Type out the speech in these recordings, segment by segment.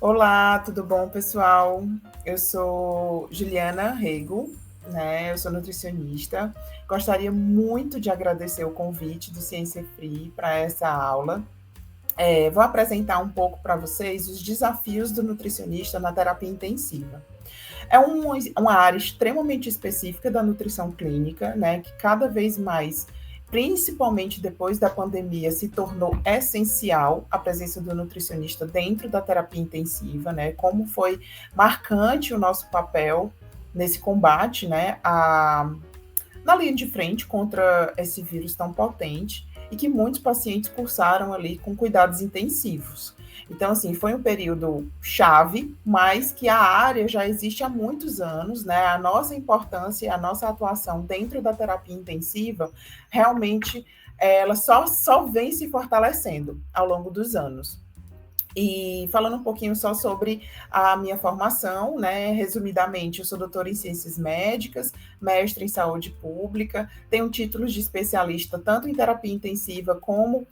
Olá, tudo bom, pessoal? Eu sou Juliana Rego, né? Eu sou nutricionista. Gostaria muito de agradecer o convite do Ciência Free para essa aula. Vou apresentar um pouco para vocês os desafios do nutricionista na terapia intensiva. É uma área extremamente específica da nutrição clínica, né, que cada vez mais, principalmente depois da pandemia, se tornou essencial a presença do nutricionista dentro da terapia intensiva, né, como foi marcante o nosso papel nesse combate, né, na linha de frente contra esse vírus tão potente e que muitos pacientes cursaram ali com cuidados intensivos. Então, assim, foi um período chave, mas que a área já existe há muitos anos, né? A nossa importância e a nossa atuação dentro da terapia intensiva realmente ela só vem se fortalecendo ao longo dos anos. E falando um pouquinho só sobre a minha formação, né? Resumidamente, eu sou doutora em ciências médicas, mestre em saúde pública, tenho títulos de especialista tanto em terapia intensiva como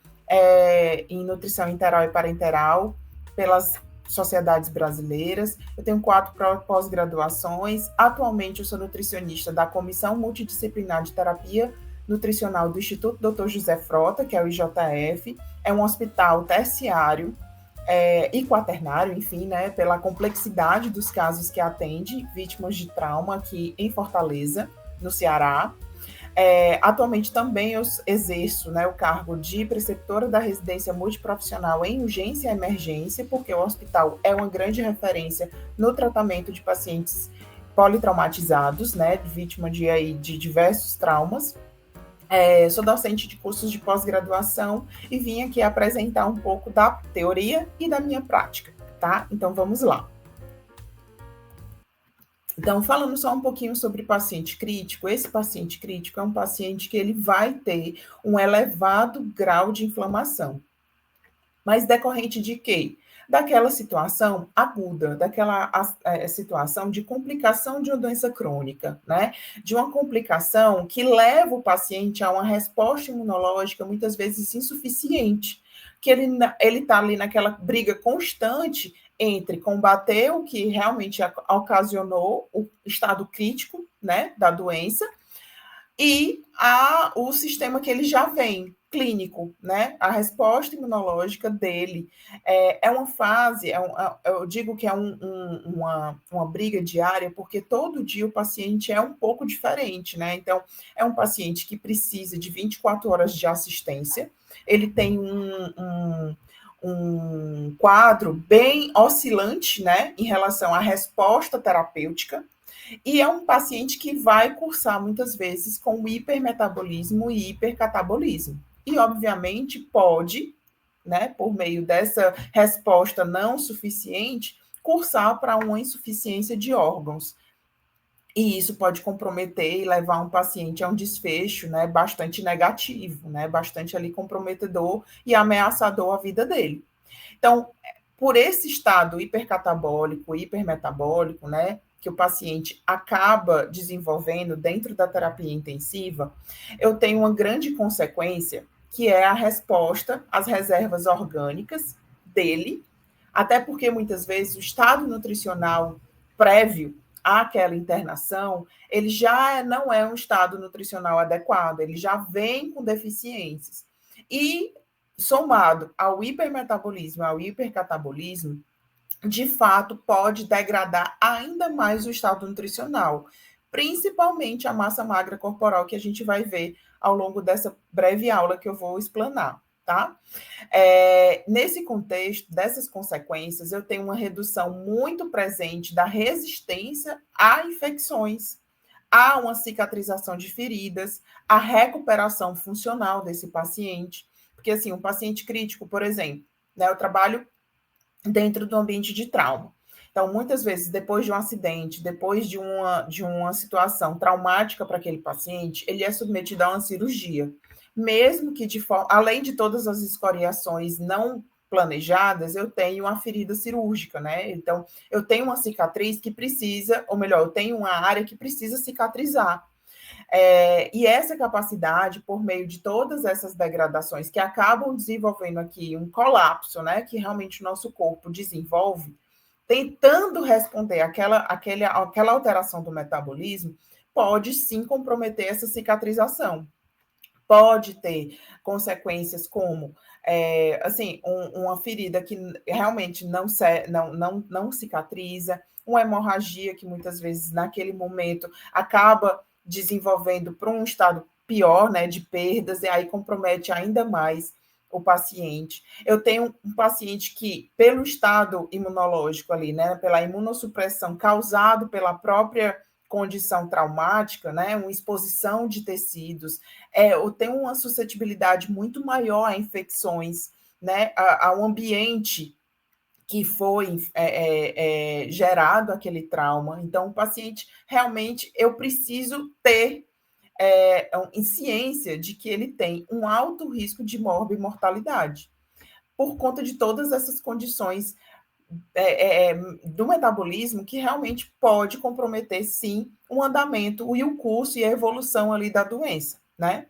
em nutrição interal e parenteral pelas sociedades brasileiras. Eu tenho 4 pós-graduações. Atualmente, eu sou nutricionista da Comissão Multidisciplinar de Terapia Nutricional do Instituto Dr. José Frota, que é o IJF. É um hospital terciário e quaternário, enfim, né, pela complexidade dos casos que atende vítimas de trauma aqui em Fortaleza, no Ceará. Atualmente também eu exerço, né, o cargo de preceptora da residência multiprofissional em urgência e emergência, porque o hospital é uma grande referência no tratamento de pacientes politraumatizados, né, vítima de diversos traumas. Sou docente de cursos de pós-graduação e vim aqui apresentar um pouco da teoria e da minha prática, tá? Então vamos lá. Então, falando só um pouquinho sobre paciente crítico, esse paciente crítico é um paciente que ele vai ter um elevado grau de inflamação. Mas decorrente de quê? Daquela situação aguda, daquela situação de complicação de uma doença crônica, né? De uma complicação que leva o paciente a uma resposta imunológica muitas vezes insuficiente, que ele está ali naquela briga constante entre combater o que realmente ocasionou o estado crítico, né, da doença, e o sistema que ele já vem, clínico, né? A resposta imunológica dele uma fase, eu digo que é uma briga diária, porque todo dia o paciente é um pouco diferente, né? Então, é um paciente que precisa de 24 horas de assistência, ele tem um quadro bem oscilante, né, em relação à resposta terapêutica, e é um paciente que vai cursar muitas vezes com hipermetabolismo e hipercatabolismo. E, obviamente, pode, né, por meio dessa resposta não suficiente, cursar para uma insuficiência de órgãos. E isso pode comprometer e levar um paciente a um desfecho, né, bastante negativo, né, bastante ali comprometedor e ameaçador à vida dele. Então, por esse estado hipercatabólico, hipermetabólico, né, que o paciente acaba desenvolvendo dentro da terapia intensiva, eu tenho uma grande consequência, que é a resposta às reservas orgânicas dele, até porque muitas vezes o estado nutricional prévio àquela internação, ele já não é um estado nutricional adequado, ele já vem com deficiências. E somado ao hipermetabolismo, ao hipercatabolismo, de fato pode degradar ainda mais o estado nutricional, principalmente a massa magra corporal, que a gente vai ver ao longo dessa breve aula que eu vou explanar, tá? Nesse contexto, dessas consequências, eu tenho uma redução muito presente da resistência a infecções, há uma cicatrização de feridas, a recuperação funcional desse paciente, porque assim, um paciente crítico, por exemplo, né, eu trabalho dentro do ambiente de trauma. Então, muitas vezes, depois de um acidente, depois de uma situação traumática para aquele paciente, ele é submetido a uma cirurgia. Mesmo que, além de todas as escoriações não planejadas, eu tenho uma ferida cirúrgica, né? Então, eu tenho uma cicatriz que precisa, ou melhor, eu tenho uma área que precisa cicatrizar. E essa capacidade, por meio de todas essas degradações que acabam desenvolvendo aqui um colapso, né, que realmente o nosso corpo desenvolve, tentando responder aquela alteração do metabolismo, pode sim comprometer essa cicatrização. Pode ter consequências como assim, uma ferida que realmente não cicatriza, uma hemorragia que muitas vezes naquele momento acaba desenvolvendo para um estado pior, né, de perdas, e aí compromete ainda mais o paciente. Eu tenho um paciente que, pelo estado imunológico ali, né, pela imunossupressão causado pela própria condição traumática, né, uma exposição de tecidos, eu tenho uma suscetibilidade muito maior a infecções, né, ao ambiente que foi gerado aquele trauma. Então, o paciente, realmente, eu preciso ter em ciência de que ele tem um alto risco de morbimortalidade, por conta de todas essas condições do metabolismo que realmente pode comprometer, sim, o andamento e o curso e a evolução ali da doença, né?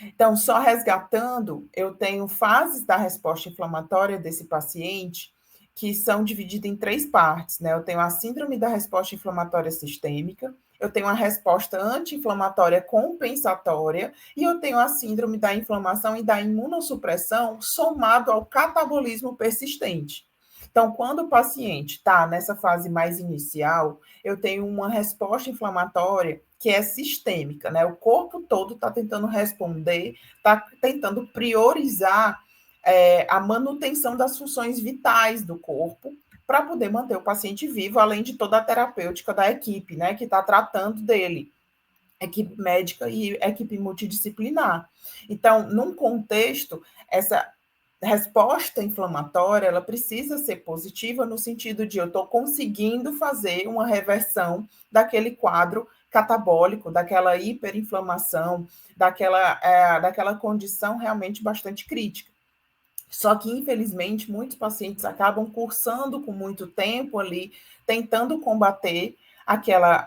Então, só resgatando, eu tenho fases da resposta inflamatória desse paciente que são divididas em três partes, né? Eu tenho a síndrome da resposta inflamatória sistêmica, eu tenho a resposta anti-inflamatória compensatória e eu tenho a síndrome da inflamação e da imunossupressão somado ao catabolismo persistente. Então, quando o paciente está nessa fase mais inicial, eu tenho uma resposta inflamatória que é sistêmica, né? O corpo todo está tentando responder, está tentando priorizar a manutenção das funções vitais do corpo para poder manter o paciente vivo, além de toda a terapêutica da equipe, né? Que está tratando dele, equipe médica e equipe multidisciplinar. Então, num contexto, essa resposta inflamatória, ela precisa ser positiva no sentido de eu estou conseguindo fazer uma reversão daquele quadro catabólico, daquela hiperinflamação, daquela condição realmente bastante crítica. Só que, infelizmente, muitos pacientes acabam cursando com muito tempo ali, tentando combater aquela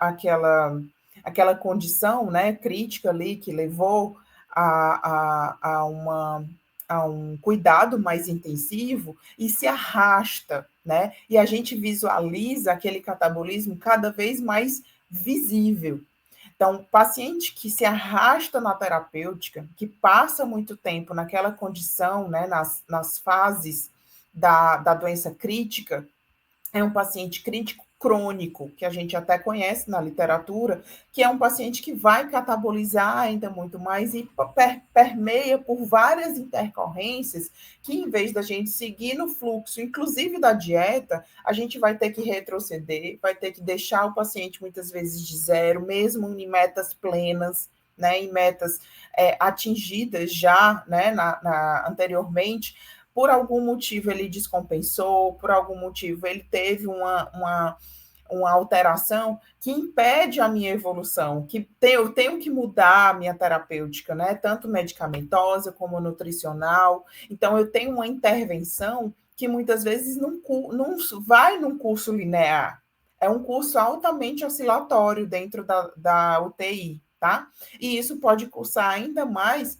condição, né, crítica ali que levou a um cuidado mais intensivo e se arrasta, né? E a gente visualiza aquele catabolismo cada vez mais visível. Então, paciente que se arrasta na terapêutica, que passa muito tempo naquela condição, né, nas fases da doença crítica, é um paciente crítico crônico, que a gente até conhece na literatura, que é um paciente que vai catabolizar ainda muito mais e permeia por várias intercorrências, que em vez da gente seguir no fluxo, inclusive da dieta, a gente vai ter que retroceder, vai ter que deixar o paciente muitas vezes de zero, mesmo em metas plenas, né, em metas atingidas já, né, anteriormente, por algum motivo ele descompensou, por algum motivo ele teve uma alteração que impede a minha evolução, eu tenho que mudar a minha terapêutica, né? Tanto medicamentosa como nutricional. Então, eu tenho uma intervenção que muitas vezes não vai num curso linear. É um curso altamente oscilatório dentro da UTI, tá? E isso pode cursar ainda mais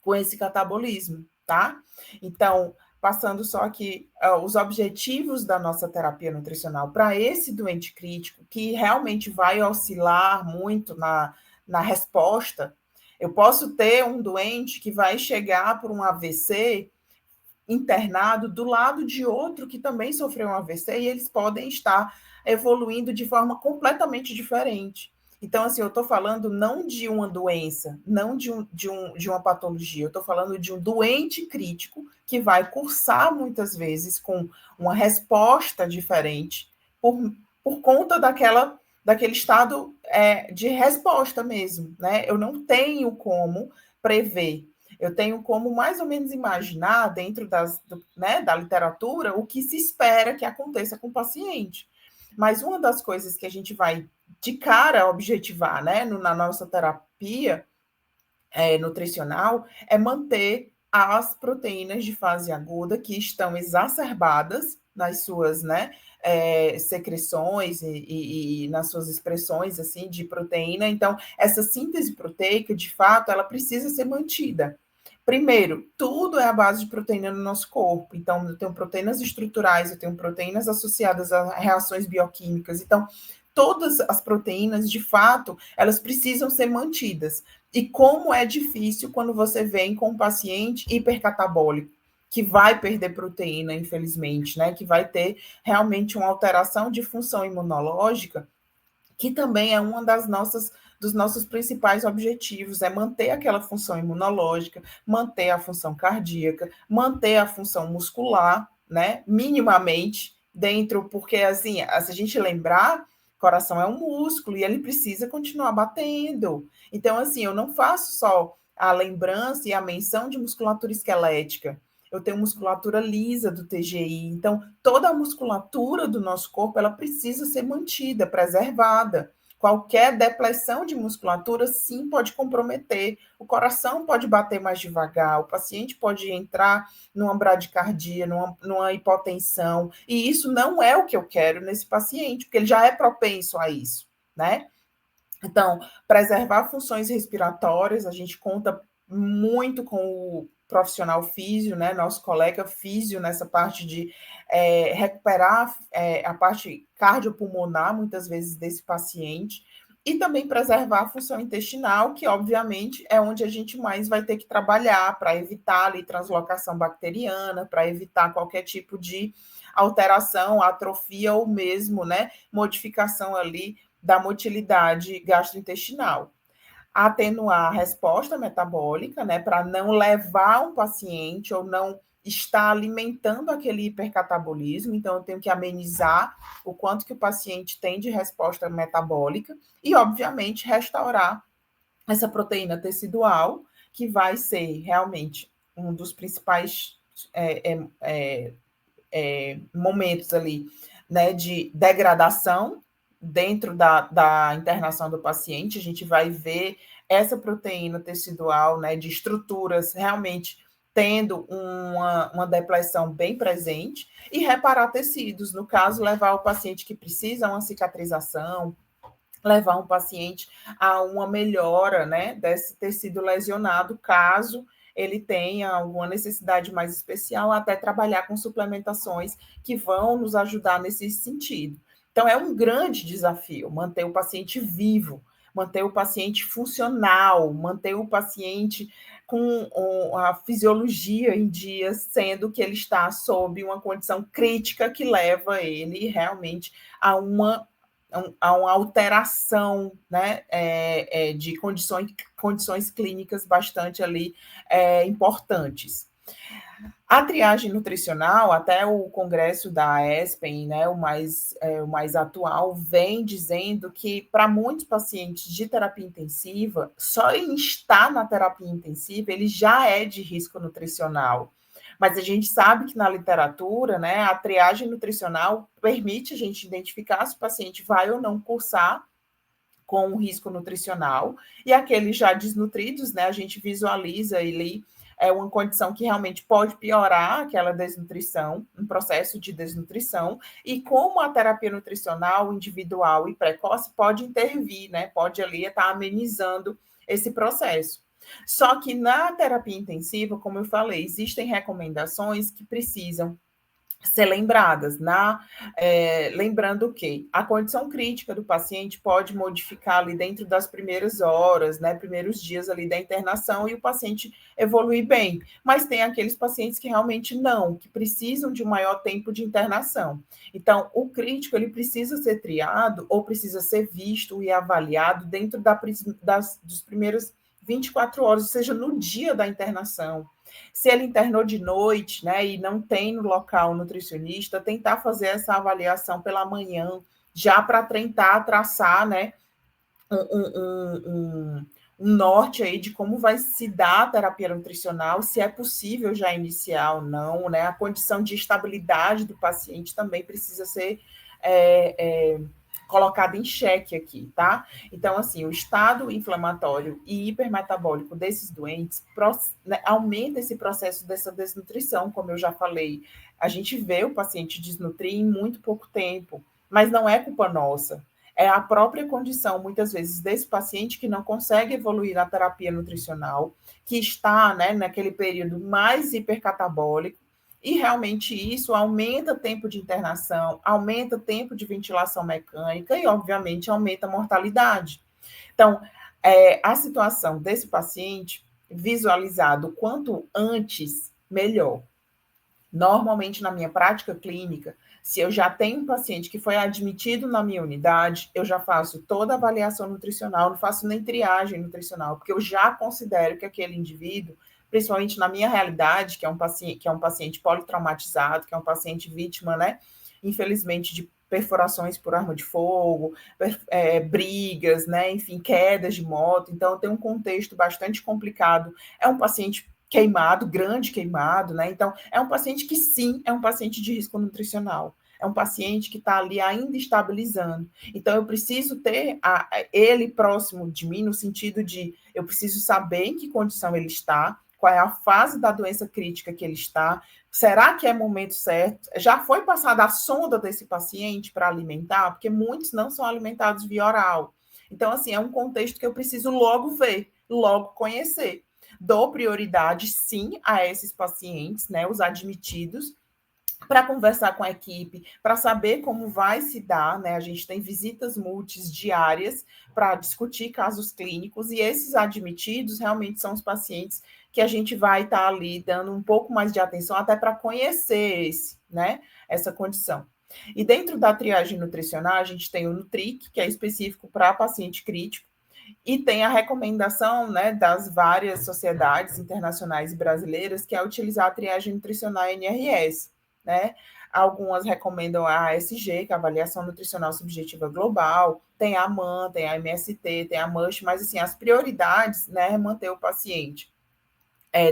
com esse catabolismo, tá? Então, passando só aqui os objetivos da nossa terapia nutricional para esse doente crítico, que realmente vai oscilar muito na resposta. Eu posso ter um doente que vai chegar por um AVC internado do lado de outro que também sofreu um AVC e eles podem estar evoluindo de forma completamente diferente. Então, assim, eu estou falando não de uma doença, não de uma patologia, eu estou falando de um doente crítico que vai cursar muitas vezes com uma resposta diferente por conta daquele estado de resposta mesmo, né? Eu não tenho como prever, eu tenho como mais ou menos imaginar, dentro da literatura, o que se espera que aconteça com o paciente. Mas uma das coisas que a gente vai de cara objetivar, né, na nossa terapia nutricional, é manter as proteínas de fase aguda que estão exacerbadas nas suas, né, secreções e nas suas expressões assim de proteína. Então, essa síntese proteica, de fato, ela precisa ser mantida Primeiro, tudo é a base de proteína no nosso corpo. Então, eu tenho proteínas estruturais, eu tenho proteínas associadas a reações bioquímicas. Então, todas as proteínas, de fato, elas precisam ser mantidas. E como é difícil quando você vem com um paciente hipercatabólico, que vai perder proteína, infelizmente, né? Que vai ter realmente uma alteração de função imunológica, que também é uma das nossas dos nossos principais objetivos, é manter aquela função imunológica, manter a função cardíaca, manter a função muscular, né, minimamente dentro, porque assim, se a gente lembrar, o coração é um músculo e ele precisa continuar batendo. Então, assim, eu não faço só a lembrança e a menção de musculatura esquelética. Eu tenho musculatura lisa do TGI. Então, toda a musculatura do nosso corpo, ela precisa ser mantida, preservada. Qualquer depressão de musculatura, sim, pode comprometer. O coração pode bater mais devagar, o paciente pode entrar numa bradicardia, numa hipotensão, e isso não é o que eu quero nesse paciente, porque ele já é propenso a isso, né? Então, preservar funções respiratórias, a gente conta muito com o profissional físio, né, nosso colega físio nessa parte de recuperar a parte cardiopulmonar, muitas vezes, desse paciente, e também preservar a função intestinal, que, obviamente, é onde a gente mais vai ter que trabalhar para evitar ali translocação bacteriana, para evitar qualquer tipo de alteração, atrofia ou mesmo, né, modificação ali da motilidade gastrointestinal. Atenuar a resposta metabólica, né, para não levar um paciente ou não estar alimentando aquele hipercatabolismo, então eu tenho que amenizar o quanto que o paciente tem de resposta metabólica e, obviamente, restaurar essa proteína tecidual, que vai ser realmente um dos principais momentos ali, né, de degradação dentro da internação do paciente. A gente vai ver essa proteína tecidual, né, de estruturas realmente tendo uma depressão bem presente, e reparar tecidos, no caso, levar o paciente que precisa a uma cicatrização, levar um paciente a uma melhora, né, desse tecido lesionado, caso ele tenha alguma necessidade mais especial, até trabalhar com suplementações que vão nos ajudar nesse sentido. Então, é um grande desafio manter o paciente vivo, manter o paciente funcional, manter o paciente com a fisiologia em dia, sendo que ele está sob uma condição crítica que leva ele realmente a uma alteração, né, de condições clínicas bastante ali importantes. A triagem nutricional, até o congresso da ESPEN, né, o mais atual, vem dizendo que para muitos pacientes de terapia intensiva, só em estar na terapia intensiva, ele já é de risco nutricional. Mas a gente sabe que na literatura, né, a triagem nutricional permite a gente identificar se o paciente vai ou não cursar com um risco nutricional, e aqueles já desnutridos, né, a gente visualiza ali uma condição que realmente pode piorar aquela desnutrição, um processo de desnutrição, e como a terapia nutricional individual e precoce pode intervir, né, pode ali estar amenizando esse processo. Só que na terapia intensiva, como eu falei, existem recomendações que precisam ser lembradas, lembrando que a condição crítica do paciente pode modificar ali dentro das primeiras horas, né, primeiros dias ali da internação, e o paciente evoluir bem, mas tem aqueles pacientes que realmente não, que precisam de um maior tempo de internação. Então, o crítico, ele precisa ser triado ou precisa ser visto e avaliado dentro dos primeiros 24 horas, ou seja, no dia da internação. Se ele internou de noite, né, e não tem no local nutricionista, tentar fazer essa avaliação pela manhã, já para tentar traçar, né, um norte aí de como vai se dar a terapia nutricional, se é possível já iniciar ou não, né? A condição de estabilidade do paciente também precisa ser colocada em xeque aqui, tá? Então, assim, o estado inflamatório e hipermetabólico desses doentes né, aumenta esse processo dessa desnutrição, como eu já falei. A gente vê o paciente desnutrir em muito pouco tempo, mas não é culpa nossa. é a própria condição, muitas vezes, desse paciente que não consegue evoluir na terapia nutricional, que está, né, naquele período mais hipercatabólico, e realmente isso aumenta o tempo de internação, aumenta o tempo de ventilação mecânica e, obviamente, aumenta a mortalidade. Então, a situação desse paciente, visualizado quanto antes, melhor. Normalmente, na minha prática clínica, se eu já tenho um paciente que foi admitido na minha unidade, eu já faço toda a avaliação nutricional, não faço nem triagem nutricional, porque eu já considero que aquele indivíduo, principalmente na minha realidade, que é um paciente politraumatizado, que é um paciente vítima, né, infelizmente, de perfurações por arma de fogo, brigas, né, enfim, quedas de moto, então tem um contexto bastante complicado. É um paciente queimado, grande queimado, né? Então, é um paciente que sim, é um paciente de risco nutricional. É um paciente que está ali ainda estabilizando. Então, eu preciso ter ele próximo de mim, no sentido de eu preciso saber em que condição ele está, qual é a fase da doença crítica que ele está. Será que é momento certo? Já foi passada a sonda desse paciente para alimentar? Porque muitos não são alimentados via oral. Então, assim, é um contexto que eu preciso logo ver, logo conhecer. Dou prioridade, sim, a esses pacientes, né, os admitidos, para conversar com a equipe, para saber como vai se dar, né? A gente tem visitas multis diárias para discutir casos clínicos, e esses admitidos realmente são os pacientes que a gente vai estar ali dando um pouco mais de atenção, até para conhecer né, essa condição. E dentro da triagem nutricional, a gente tem o Nutric, que é específico para paciente crítico, e tem a recomendação, né, das várias sociedades internacionais e brasileiras, que é utilizar a triagem nutricional NRS, né? Algumas recomendam a ASG, que é a Avaliação Nutricional Subjetiva Global, tem a AMAN, tem a MST, tem a MUSH, mas assim, as prioridades, né, é manter o paciente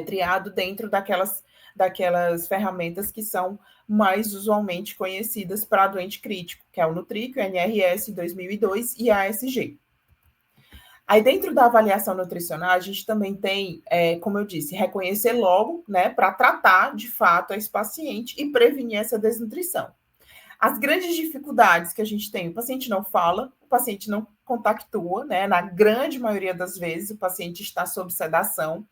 triado dentro daquelas ferramentas que são mais usualmente conhecidas para doente crítico, que é o Nutric, o NRS 2002 e a ASG. Aí, dentro da avaliação nutricional, a gente também tem, como eu disse, reconhecer logo, né, para tratar de fato esse paciente e prevenir essa desnutrição. As grandes dificuldades que a gente tem, o paciente não fala, o paciente não contactua, né, na grande maioria das vezes o paciente está sob sedação,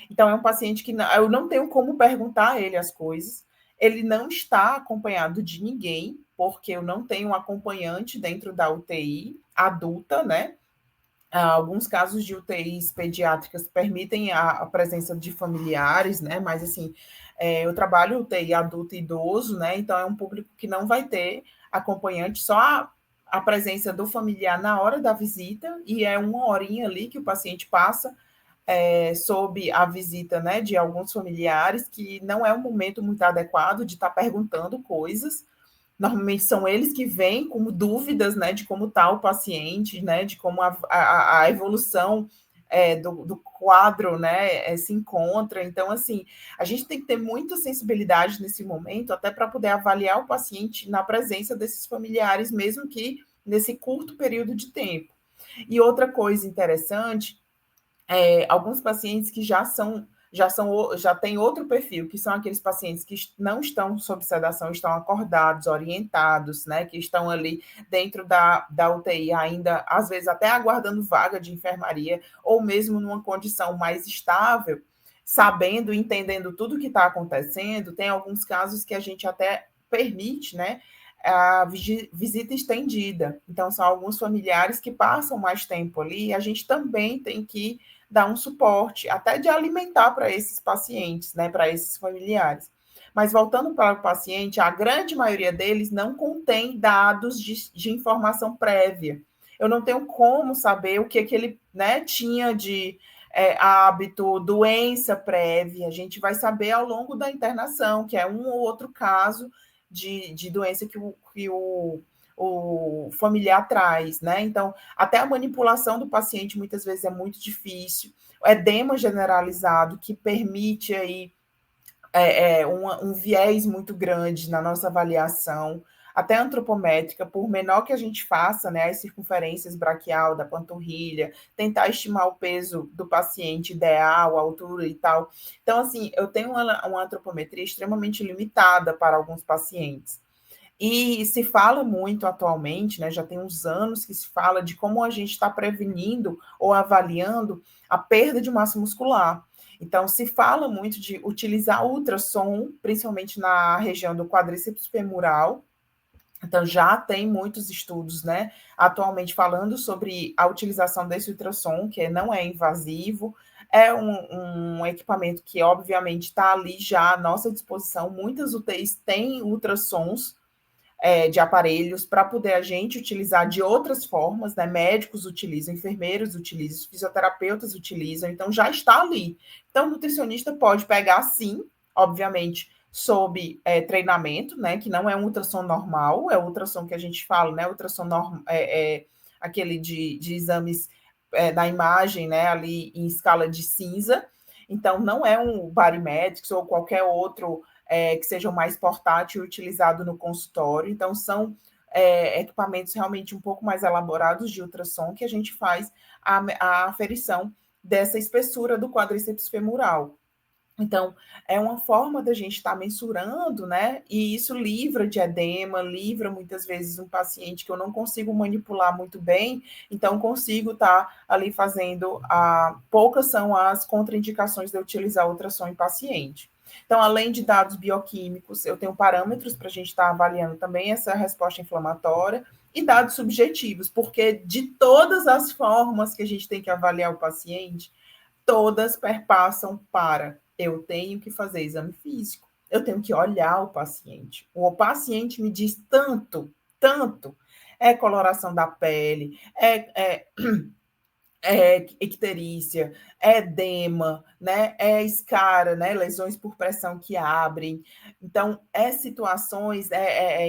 então é um paciente que eu não tenho como perguntar a ele as coisas, ele não está acompanhado de ninguém, porque eu não tenho um acompanhante dentro da UTI adulta, né, alguns casos de UTIs pediátricas permitem a presença de familiares, né? Mas assim, eu trabalho UTI adulto e idoso, né? Então é um público que não vai ter acompanhante, só a presença do familiar na hora da visita, e é uma horinha ali que o paciente passa sob a visita, né, de alguns familiares, que não é um momento muito adequado de estar perguntando coisas. Normalmente são eles que vêm com dúvidas, né, de como está o paciente, né, de como a evolução do quadro, né, se encontra. Então, assim, a gente tem que ter muita sensibilidade nesse momento, até para poder avaliar o paciente na presença desses familiares, mesmo que nesse curto período de tempo. E outra coisa interessante alguns pacientes que já têm outro perfil, que são aqueles pacientes que não estão sob sedação, estão acordados, orientados, né, que estão ali dentro da UTI ainda, às vezes até aguardando vaga de enfermaria, ou mesmo numa condição mais estável, sabendo, entendendo tudo que está acontecendo. Tem alguns casos que a gente até permite, né, a visita estendida. Então, são alguns familiares que passam mais tempo ali, e a gente também tem que dar um suporte, até de alimentar para esses pacientes, né, para esses familiares. Mas voltando para o paciente, a grande maioria deles não contém dados de informação prévia. Eu não tenho como saber o que ele, né, tinha de hábito, doença prévia. A gente vai saber ao longo da internação, que é um ou outro caso de doença que o familiar traz, né? Então, até a manipulação do paciente muitas vezes é muito difícil. O edema generalizado, que permite aí um viés muito grande na nossa avaliação, até antropométrica, por menor que a gente faça, né, as circunferências braquial da panturrilha, tentar estimar o peso do paciente ideal, a altura e tal. Então, assim, eu tenho uma antropometria extremamente limitada para alguns pacientes. E se fala muito atualmente, né, já tem uns anos que se fala de como a gente está prevenindo ou avaliando a perda de massa muscular. Então, se fala muito de utilizar ultrassom, principalmente na região do quadríceps femoral. Então, já tem muitos estudos, né, atualmente falando sobre a utilização desse ultrassom, que não é invasivo, é um equipamento que, obviamente, está ali já à nossa disposição. Muitas UTIs têm ultrassons de aparelhos para poder a gente utilizar de outras formas, né? Médicos utilizam, enfermeiros utilizam, fisioterapeutas utilizam, então já está ali. Então, o nutricionista pode pegar, sim, obviamente, sob treinamento, né? Que não é um ultrassom normal, é o ultrassom que a gente fala, né? Ultrassom normal, aquele de exames da imagem, né? Ali em escala de cinza. Então, não é um Barimetrics ou qualquer outro que sejam mais portátil e utilizado no consultório. Então, são equipamentos realmente um pouco mais elaborados de ultrassom que a gente faz a aferição dessa espessura do quadríceps femoral. Então, é uma forma da gente estar mensurando, né? E isso livra de edema, livra muitas vezes um paciente que eu não consigo manipular muito bem, então consigo estar ali fazendo poucas são as contraindicações de eu utilizar ultrassom em paciente. Então, além de dados bioquímicos, eu tenho parâmetros para a gente estar avaliando também essa resposta inflamatória e dados subjetivos, porque de todas as formas que a gente tem que avaliar o paciente, todas perpassam para eu tenho que fazer exame físico, eu tenho que olhar o paciente. O paciente me diz tanto, tanto. É coloração da pele, icterícia, é edema, né? É escara, né? Lesões por pressão que abrem. Então, situações,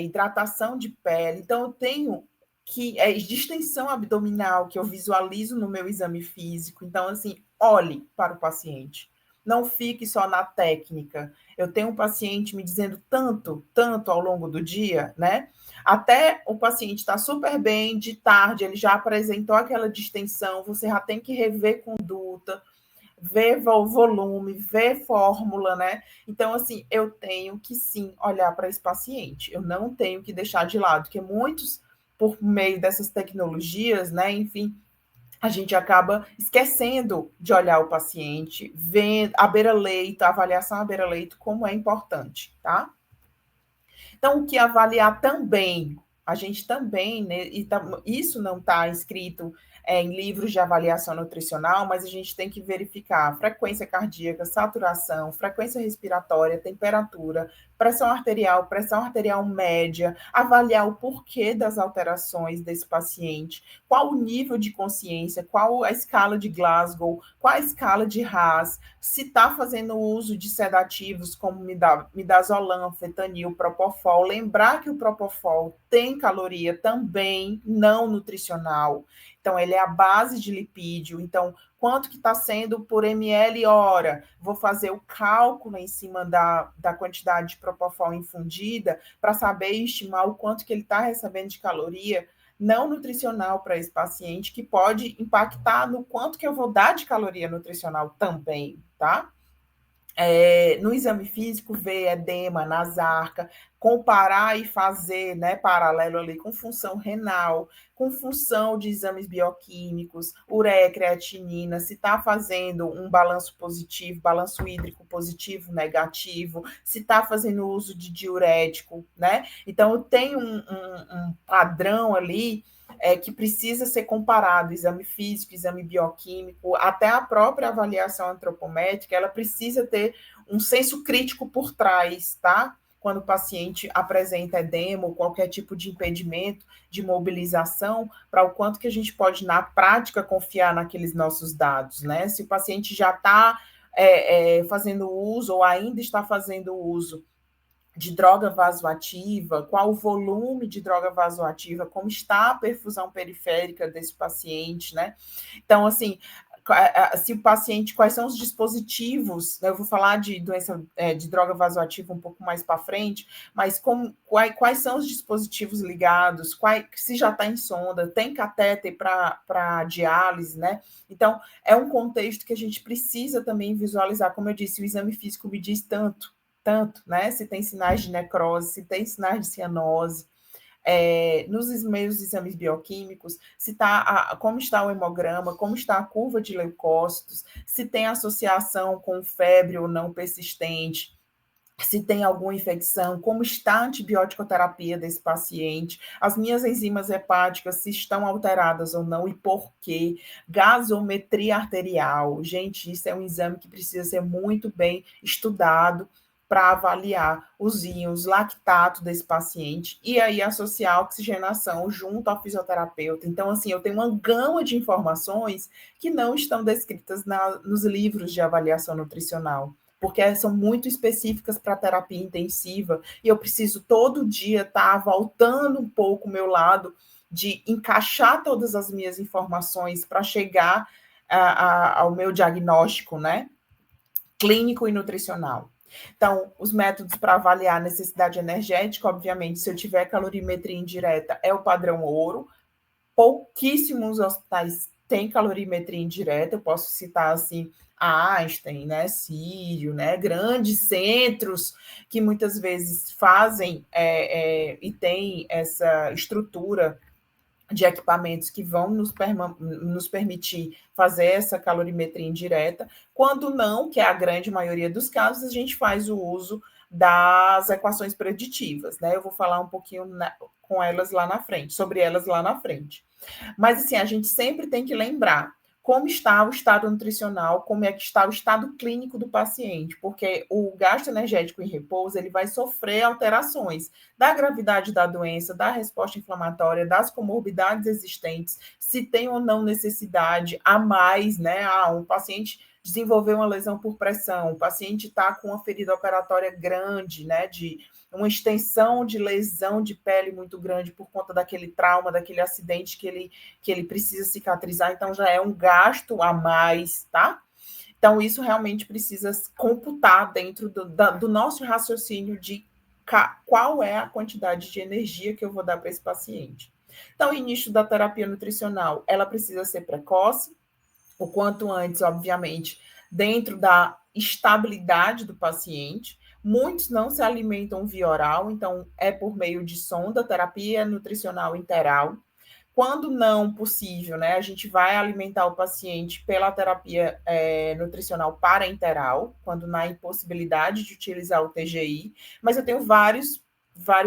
hidratação de pele. Então, eu tenho que distensão abdominal que eu visualizo no meu exame físico. Então, assim, olhe para o paciente. Não fique só na técnica. Eu tenho um paciente me dizendo tanto, tanto ao longo do dia, né? Até o paciente está super bem, de tarde ele já apresentou aquela distensão, você já tem que rever conduta, ver volume, ver fórmula, né? Então, assim, eu tenho que sim olhar para esse paciente, eu não tenho que deixar de lado, porque muitos, por meio dessas tecnologias, né, enfim, a gente acaba esquecendo de olhar o paciente, vendo a beira-leito, a avaliação à beira-leito, como é importante, tá? Então, o que avaliar também, a gente também, né, isso não está escrito em livros de avaliação nutricional, mas a gente tem que verificar frequência cardíaca, saturação, frequência respiratória, temperatura, pressão arterial média, avaliar o porquê das alterações desse paciente, qual o nível de consciência, qual a escala de Glasgow, qual a escala de Haas, se está fazendo uso de sedativos como midazolam, fentanil, propofol, lembrar que o propofol tem caloria também não nutricional. Então, ele é a base de lipídio. Então, quanto que está sendo por ml hora? Vou fazer o cálculo em cima da quantidade de propofol infundida para saber estimar o quanto que ele está recebendo de caloria não nutricional para esse paciente, que pode impactar no quanto que eu vou dar de caloria nutricional também, tá? No exame físico, ver edema, nasarca, comparar e fazer, né, paralelo ali com função renal, com função de exames bioquímicos, ureia, creatinina, se está fazendo um balanço positivo, balanço hídrico positivo, negativo, se está fazendo uso de diurético, né? Então, eu tenho um padrão ali que precisa ser comparado, exame físico, exame bioquímico, até a própria avaliação antropométrica, ela precisa ter um senso crítico por trás, tá? Quando o paciente apresenta edema ou qualquer tipo de impedimento de mobilização, para o quanto que a gente pode, na prática, confiar naqueles nossos dados, né? Se o paciente já está fazendo uso ou ainda está fazendo uso de droga vasoativa, qual o volume de droga vasoativa, como está a perfusão periférica desse paciente, né? Então, assim, se o paciente, quais são os dispositivos, né? Eu vou falar de doença de droga vasoativa um pouco mais para frente, mas quais são os dispositivos ligados, se já está em sonda, tem catéter para diálise, né? Então, é um contexto que a gente precisa também visualizar, como eu disse, o exame físico me diz tanto, tanto, né? Se tem sinais de necrose, se tem sinais de cianose, nos meus exames bioquímicos, se como está o hemograma, como está a curva de leucócitos, se tem associação com febre ou não persistente, se tem alguma infecção, como está a antibiótico-terapia desse paciente, as minhas enzimas hepáticas, se estão alteradas ou não e por quê, gasometria arterial. Gente, isso é um exame que precisa ser muito bem estudado para avaliar os íons, lactato desse paciente e aí associar a oxigenação junto ao fisioterapeuta. Então, assim, eu tenho uma gama de informações que não estão descritas nos livros de avaliação nutricional, porque são muito específicas para terapia intensiva, e eu preciso todo dia estar voltando um pouco o meu lado de encaixar todas as minhas informações para chegar ao meu diagnóstico, né? Clínico e nutricional. Então, os métodos para avaliar a necessidade energética, obviamente, se eu tiver calorimetria indireta, é o padrão ouro. Pouquíssimos hospitais têm calorimetria indireta, eu posso citar assim a Einstein, né, Sírio, né, grandes centros que muitas vezes fazem e têm essa estrutura de equipamentos que vão nos permitir fazer essa calorimetria indireta. Quando não, que é a grande maioria dos casos, a gente faz o uso das equações preditivas, né? Eu vou falar um pouquinho com elas lá na frente, sobre elas lá na frente. Mas, assim, a gente sempre tem que lembrar como está o estado nutricional, como é que está o estado clínico do paciente, porque o gasto energético em repouso, ele vai sofrer alterações da gravidade da doença, da resposta inflamatória, das comorbidades existentes, se tem ou não necessidade a mais, né? Um paciente desenvolveu uma lesão por pressão, o paciente está com uma ferida operatória grande, né, de uma extensão de lesão de pele muito grande por conta daquele trauma, daquele acidente que ele precisa cicatrizar, então já é um gasto a mais, tá? Então, isso realmente precisa computar dentro do nosso raciocínio de qual é a quantidade de energia que eu vou dar para esse paciente. Então, o início da terapia nutricional, ela precisa ser precoce, o quanto antes, obviamente, dentro da estabilidade do paciente. Muitos não se alimentam via oral, então é por meio de sonda, terapia nutricional interal. Quando não possível, né, a gente vai alimentar o paciente pela terapia nutricional parenteral, quando na impossibilidade de utilizar o TGI, mas eu tenho vários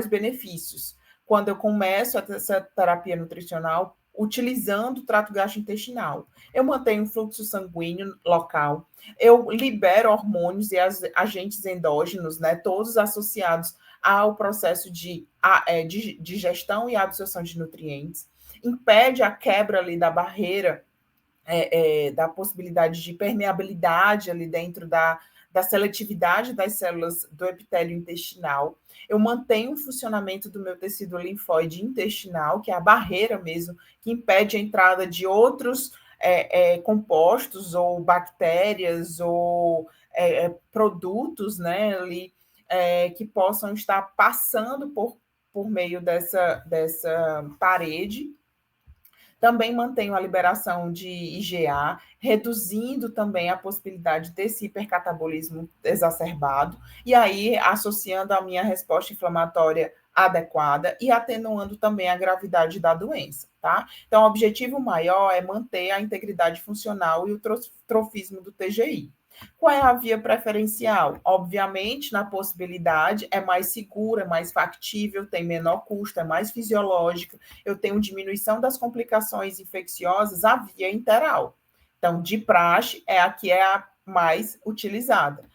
benefícios. Quando eu começo essa terapia nutricional utilizando o trato gastrointestinal, eu mantenho o fluxo sanguíneo local, eu libero hormônios e agentes endógenos, né, todos associados ao processo de digestão e absorção de nutrientes, impede a quebra ali da barreira, da possibilidade de permeabilidade ali dentro da seletividade das células do epitélio intestinal. Eu mantenho o funcionamento do meu tecido linfóide intestinal, que é a barreira mesmo, que impede a entrada de outros compostos ou bactérias ou produtos, né, ali, que possam estar passando por meio dessa parede. Também mantenho a liberação de IgA, reduzindo também a possibilidade desse hipercatabolismo exacerbado, e aí associando a minha resposta inflamatória adequada e atenuando também a gravidade da doença, tá? Então, o objetivo maior é manter a integridade funcional e o trofismo do TGI. Qual é a via preferencial? Obviamente, na possibilidade, é mais segura, é mais factível, tem menor custo, é mais fisiológica, eu tenho diminuição das complicações infecciosas, a via interal. Então, de praxe, é a que é a mais utilizada.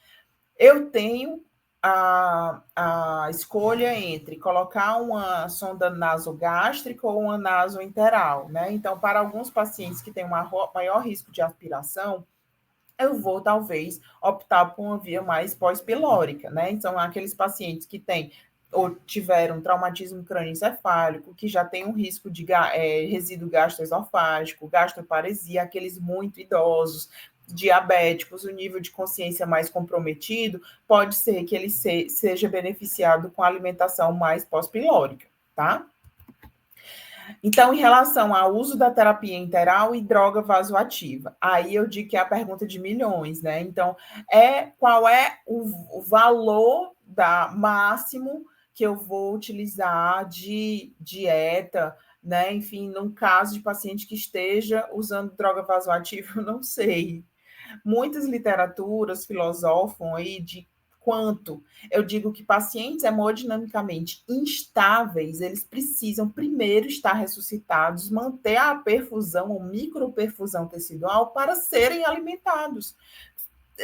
Eu tenho a escolha entre colocar uma sonda nasogástrica ou uma nasointeral, né? Então, para alguns pacientes que têm um maior risco de aspiração, eu vou talvez optar por uma via mais pós-pilórica, né? Então, aqueles pacientes que têm ou tiveram traumatismo crânioencefálico, que já tem um risco de resíduo gastroesofágico, gastroparesia, aqueles muito idosos, diabéticos, o nível de consciência mais comprometido, pode ser que ele seja beneficiado com a alimentação mais pós-pilórica, tá? Então, em relação ao uso da terapia interal e droga vasoativa, aí eu digo que é a pergunta de milhões, né? Então, qual é o valor máximo que eu vou utilizar de dieta, né? Enfim, num caso de paciente que esteja usando droga vasoativa, eu não sei. Muitas literaturas filosofam aí de quanto. Eu digo que pacientes hemodinamicamente instáveis, eles precisam primeiro estar ressuscitados, manter a perfusão ou microperfusão tecidual para serem alimentados.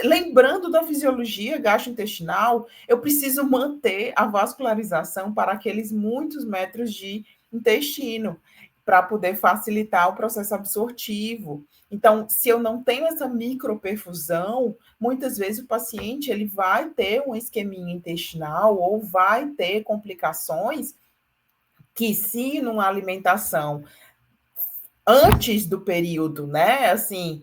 Lembrando da fisiologia gastrointestinal, eu preciso manter a vascularização para aqueles muitos metros de intestino, para poder facilitar o processo absortivo. Então, se eu não tenho essa microperfusão, muitas vezes o paciente ele vai ter um isquemia intestinal ou vai ter complicações que, se numa alimentação antes do período, né, assim,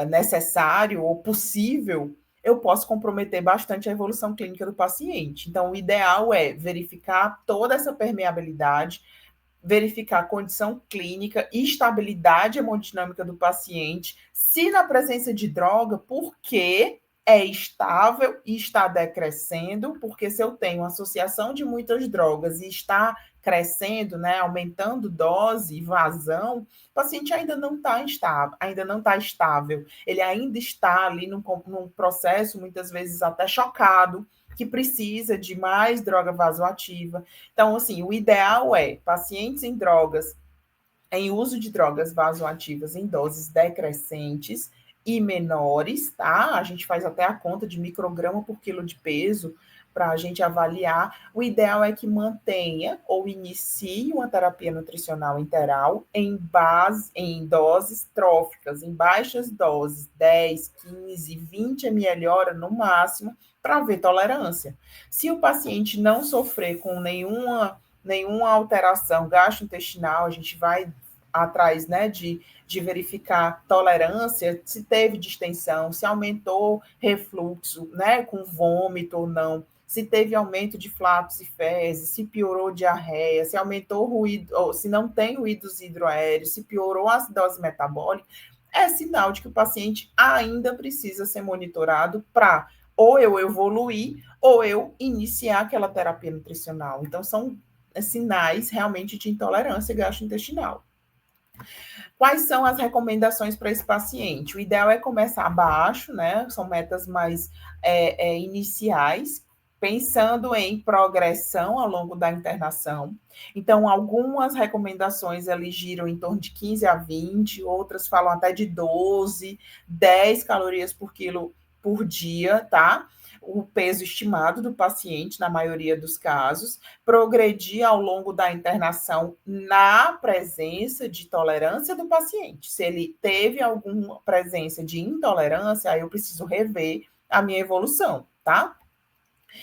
necessário ou possível, eu posso comprometer bastante a evolução clínica do paciente. Então, o ideal é verificar toda essa permeabilidade, verificar a condição clínica e estabilidade hemodinâmica do paciente, se na presença de droga, por que é estável e está decrescendo, porque se eu tenho associação de muitas drogas e está crescendo, né, aumentando dose e vazão, o paciente ainda não está estável, ele ainda está ali num processo, muitas vezes até chocado, que precisa de mais droga vasoativa. Então, assim, o ideal é pacientes em uso de drogas vasoativas em doses decrescentes e menores, tá? A gente faz até a conta de micrograma por quilo de peso para a gente avaliar. O ideal é que mantenha ou inicie uma terapia nutricional interal em doses tróficas, em baixas doses, 10, 15, 20 ml hora no máximo, para ver tolerância. Se o paciente não sofrer com nenhuma alteração gastrointestinal, a gente vai atrás, né, de verificar tolerância, se teve distensão, se aumentou refluxo, né, com vômito ou não, se teve aumento de flatos e fezes, se piorou diarreia, se aumentou ruído, ou se não tem ruídos hidroaéreos, se piorou a acidose metabólica, é sinal de que o paciente ainda precisa ser monitorado para ou eu evoluir ou eu iniciar aquela terapia nutricional. Então, são sinais realmente de intolerância gastrointestinal. Quais são as recomendações para esse paciente? O ideal é começar abaixo, né? São metas mais iniciais, pensando em progressão ao longo da internação. Então, algumas recomendações ali giram em torno de 15 a 20, outras falam até de 12, 10 calorias por quilo por dia, tá? O peso estimado do paciente, na maioria dos casos, progredir ao longo da internação na presença de tolerância do paciente. Se ele teve alguma presença de intolerância, aí eu preciso rever a minha evolução, tá?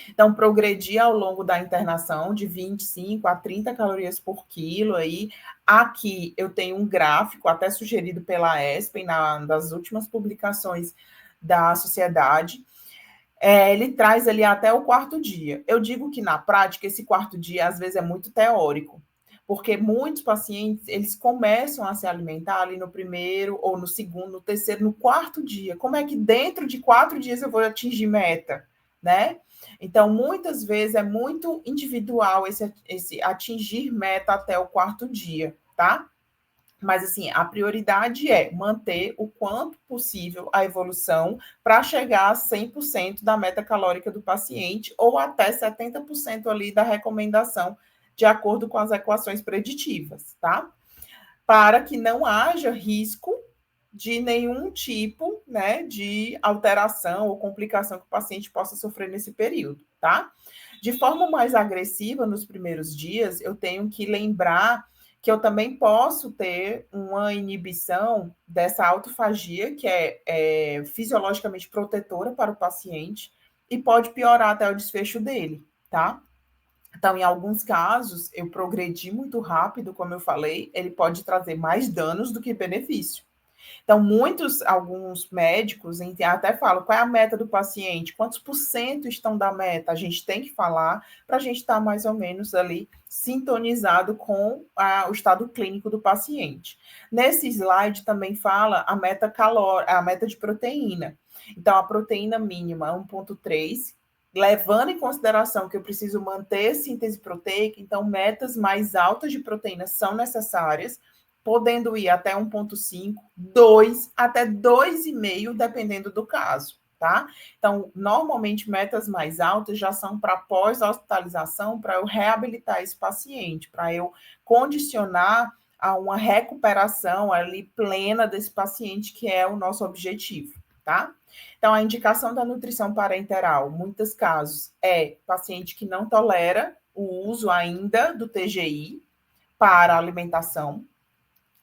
Então, progredir ao longo da internação de 25 a 30 calorias por quilo aí. Aqui eu tenho um gráfico, até sugerido pela ESPEN, das últimas publicações da sociedade. Ele traz ali até o quarto dia. Eu digo que na prática esse quarto dia às vezes é muito teórico, porque muitos pacientes eles começam a se alimentar ali no primeiro ou no segundo, no terceiro, no quarto dia. Como é que dentro de 4 dias eu vou atingir meta, né? Então muitas vezes é muito individual esse atingir meta até o quarto dia, tá? Mas, assim, a prioridade é manter o quanto possível a evolução para chegar a 100% da meta calórica do paciente ou até 70% ali da recomendação, de acordo com as equações preditivas, tá? Para que não haja risco de nenhum tipo, né, de alteração ou complicação que o paciente possa sofrer nesse período, tá? De forma mais agressiva, nos primeiros dias, eu tenho que lembrar que eu também posso ter uma inibição dessa autofagia, que é fisiologicamente protetora para o paciente, e pode piorar até o desfecho dele, tá? Então, em alguns casos, eu progredi muito rápido, como eu falei, ele pode trazer mais danos do que benefício. Então, alguns médicos até falam qual é a meta do paciente, quantos por cento estão da meta, a gente tem que falar para a gente estar mais ou menos ali sintonizado com o estado clínico do paciente. Nesse slide também fala a meta de proteína. Então, a proteína mínima é 1,3 levando em consideração que eu preciso manter síntese proteica, então metas mais altas de proteína são necessárias, podendo ir até 1,5, 2, até 2,5, dependendo do caso, tá? Então, normalmente, metas mais altas já são para pós-hospitalização, para eu reabilitar esse paciente, para eu condicionar a uma recuperação ali plena desse paciente, que é o nosso objetivo, tá? Então, a indicação da nutrição parenteral, muitos casos, é paciente que não tolera o uso ainda do TGI para alimentação.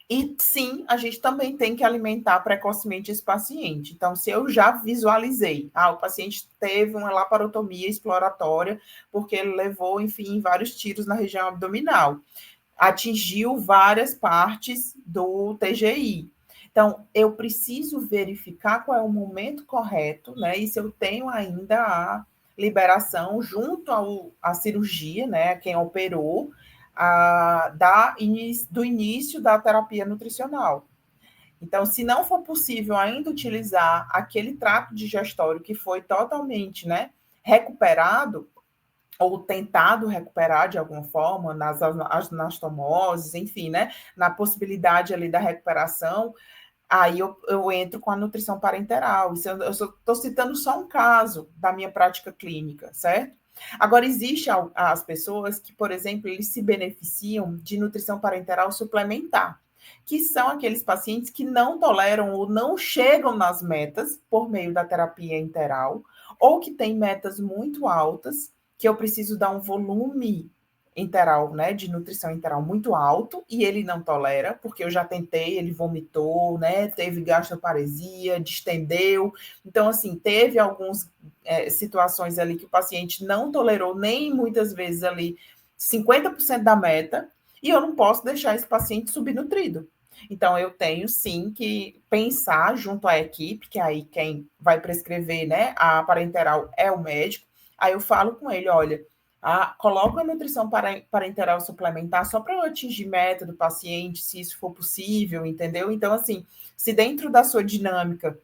E sim, a gente também tem que alimentar precocemente esse paciente. Então, se eu já visualizei, o paciente teve uma laparotomia exploratória, porque ele levou, enfim, vários tiros na região abdominal, atingiu várias partes do TGI. Então, eu preciso verificar qual é o momento correto, né? E se eu tenho ainda a liberação junto à cirurgia, né? Quem operou, do início da terapia nutricional. Então, se não for possível ainda utilizar aquele trato digestório que foi totalmente, né, recuperado, ou tentado recuperar de alguma forma, nas anastomoses, enfim, né, na possibilidade ali da recuperação, aí eu entro com a nutrição parenteral. Isso eu estou citando só um caso da minha prática clínica, certo? Agora, existe as pessoas que, por exemplo, eles se beneficiam de nutrição parenteral suplementar, que são aqueles pacientes que não toleram ou não chegam nas metas por meio da terapia enteral, ou que têm metas muito altas, que eu preciso dar um volume enteral, né, de nutrição enteral muito alto, e ele não tolera, porque eu já tentei, ele vomitou, né, teve gastroparesia, distendeu. Então, assim, teve algumas situações ali que o paciente não tolerou nem muitas vezes ali 50% da meta, e eu não posso deixar esse paciente subnutrido. Então, eu tenho sim que pensar junto à equipe, que aí quem vai prescrever, né, a parenteral é o médico. Aí eu falo com ele, olha, coloca a nutrição parenteral suplementar só para eu atingir meta do paciente, se isso for possível, entendeu? Então, assim, se dentro da sua dinâmica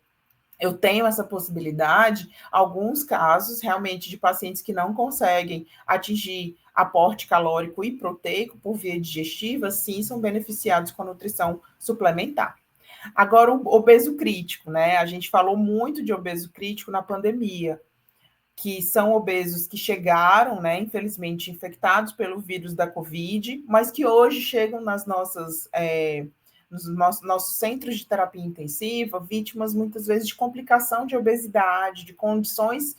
eu tenho essa possibilidade, alguns casos realmente de pacientes que não conseguem atingir aporte calórico e proteico por via digestiva, sim, são beneficiados com a nutrição suplementar. Agora, o obeso crítico, né? A gente falou muito de obeso crítico na pandemia, que são obesos que chegaram, né, infelizmente, infectados pelo vírus da Covid, mas que hoje chegam nos nossos centros de terapia intensiva, vítimas muitas vezes de complicação de obesidade, de condições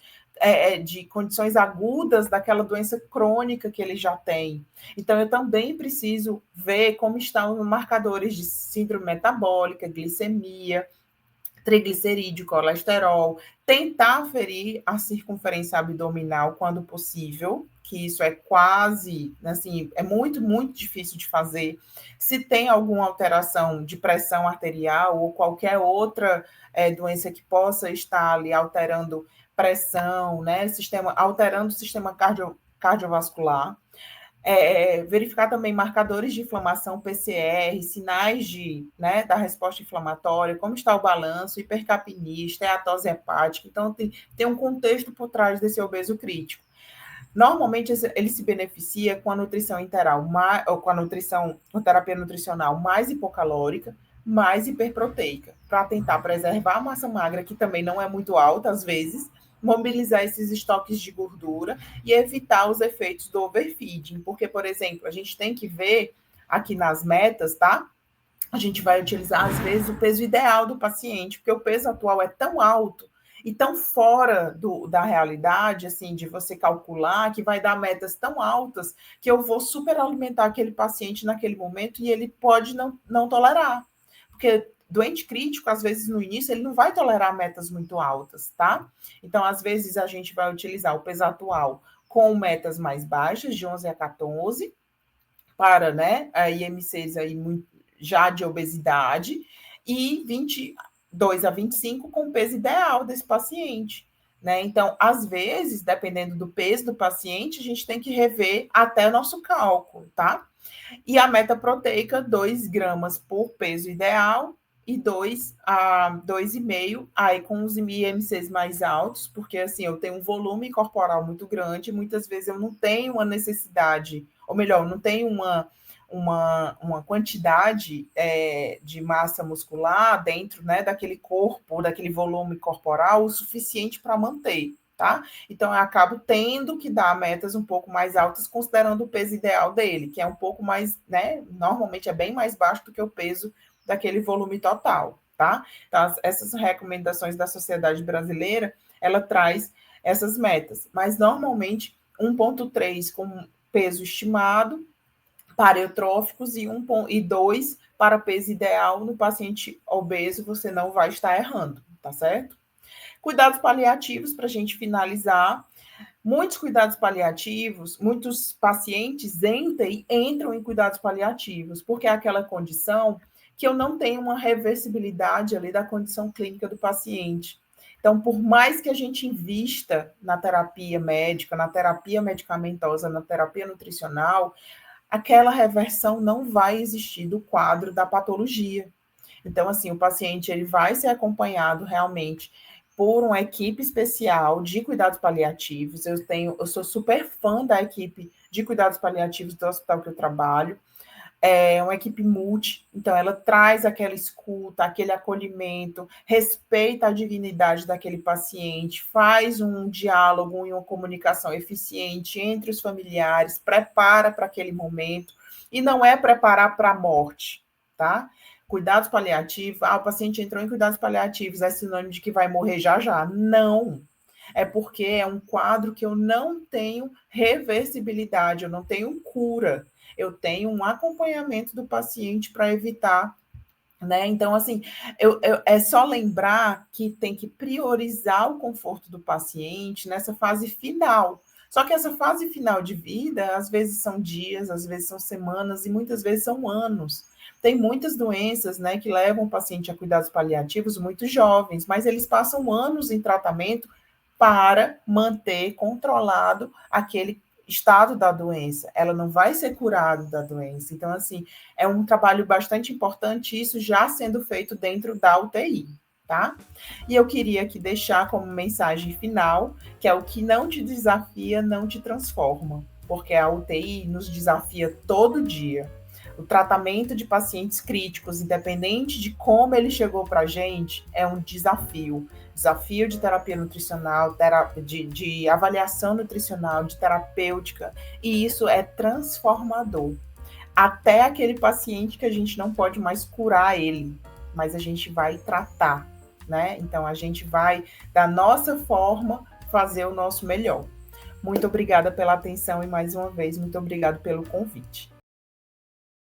agudas daquela doença crônica que ele já tem. Então, eu também preciso ver como estão os marcadores de síndrome metabólica, glicemia, triglicerídeo, colesterol, tentar aferir a circunferência abdominal quando possível, que isso é quase, assim, é muito, muito difícil de fazer. Se tem alguma alteração de pressão arterial ou qualquer outra doença que possa estar ali alterando pressão, né, alterando o sistema cardiovascular. Verificar também marcadores de inflamação, PCR, sinais né, da resposta inflamatória, como está o balanço, hipercapnia, esteatose hepática. Então, tem um contexto por trás desse obeso crítico. Normalmente, ele se beneficia com a nutrição interal, ou com a terapia nutricional mais hipocalórica, mais hiperproteica, para tentar preservar a massa magra, que também não é muito alta às vezes, mobilizar esses estoques de gordura e evitar os efeitos do overfeeding. Porque, por exemplo, a gente tem que ver aqui nas metas, tá? A gente vai utilizar, às vezes, o peso ideal do paciente, porque o peso atual é tão alto e tão fora da realidade, assim, de você calcular, que vai dar metas tão altas que eu vou superalimentar aquele paciente naquele momento e ele pode não tolerar. Porque doente crítico, às vezes, no início, ele não vai tolerar metas muito altas, tá? Então, às vezes, a gente vai utilizar o peso atual com metas mais baixas, de 11 a 14, para, né, a IMCs aí já de obesidade, e 22 a 25 com o peso ideal desse paciente. Né? Então, às vezes, dependendo do peso do paciente, a gente tem que rever até o nosso cálculo, tá? E a meta proteica, 2 gramas por peso ideal, e 2 a 2,5, aí com os IMCs mais altos, porque assim, eu tenho um volume corporal muito grande, muitas vezes eu não tenho uma necessidade, ou melhor, não tenho uma quantidade de massa muscular dentro, né, daquele corpo, daquele volume corporal, o suficiente para manter, tá? Então, eu acabo tendo que dar metas um pouco mais altas, considerando o peso ideal dele, que é um pouco mais, né, normalmente é bem mais baixo do que o peso daquele volume total, tá? Então, essas recomendações da Sociedade Brasileira, ela traz essas metas, mas normalmente 1,3 com peso estimado para eutróficos e 2 para peso ideal no paciente obeso, você não vai estar errando, tá certo? Cuidados paliativos, para a gente finalizar. Muitos cuidados paliativos, muitos pacientes em UTI entram em cuidados paliativos, porque é aquela condição que eu não tenho uma reversibilidade ali da condição clínica do paciente. Então, por mais que a gente invista na terapia médica, na terapia medicamentosa, na terapia nutricional, aquela reversão não vai existir do quadro da patologia. Então, assim, o paciente ele vai ser acompanhado realmente por uma equipe especial de cuidados paliativos. Eu sou super fã da equipe de cuidados paliativos do hospital que eu trabalho. É uma equipe multi, então ela traz aquela escuta, aquele acolhimento, respeita a dignidade daquele paciente, faz um diálogo e uma comunicação eficiente entre os familiares, prepara para aquele momento, e não é preparar para a morte, tá? Cuidados paliativos, o paciente entrou em cuidados paliativos, é sinônimo de que vai morrer já já. Não, é porque é um quadro que eu não tenho reversibilidade, eu não tenho cura, eu tenho um acompanhamento do paciente para evitar, né? Então, assim, é só lembrar que tem que priorizar o conforto do paciente nessa fase final. Só que essa fase final de vida, às vezes são dias, às vezes são semanas e muitas vezes são anos. Tem muitas doenças, né, que levam o paciente a cuidados paliativos muito jovens, mas eles passam anos em tratamento para manter controlado aquele estado da doença. Ela não vai ser curada da doença. Então, assim, é um trabalho bastante importante, isso já sendo feito dentro da UTI, tá? E eu queria aqui deixar como mensagem final, que é o que não te desafia, não te transforma, porque a UTI nos desafia todo dia. O tratamento de pacientes críticos, independente de como ele chegou para a gente, é um desafio. Desafio de terapia nutricional, de avaliação nutricional, de terapêutica, e isso é transformador. Até aquele paciente que a gente não pode mais curar ele, mas a gente vai tratar, né? Então a gente vai, da nossa forma, fazer o nosso melhor. Muito obrigada pela atenção e mais uma vez, muito obrigado pelo convite.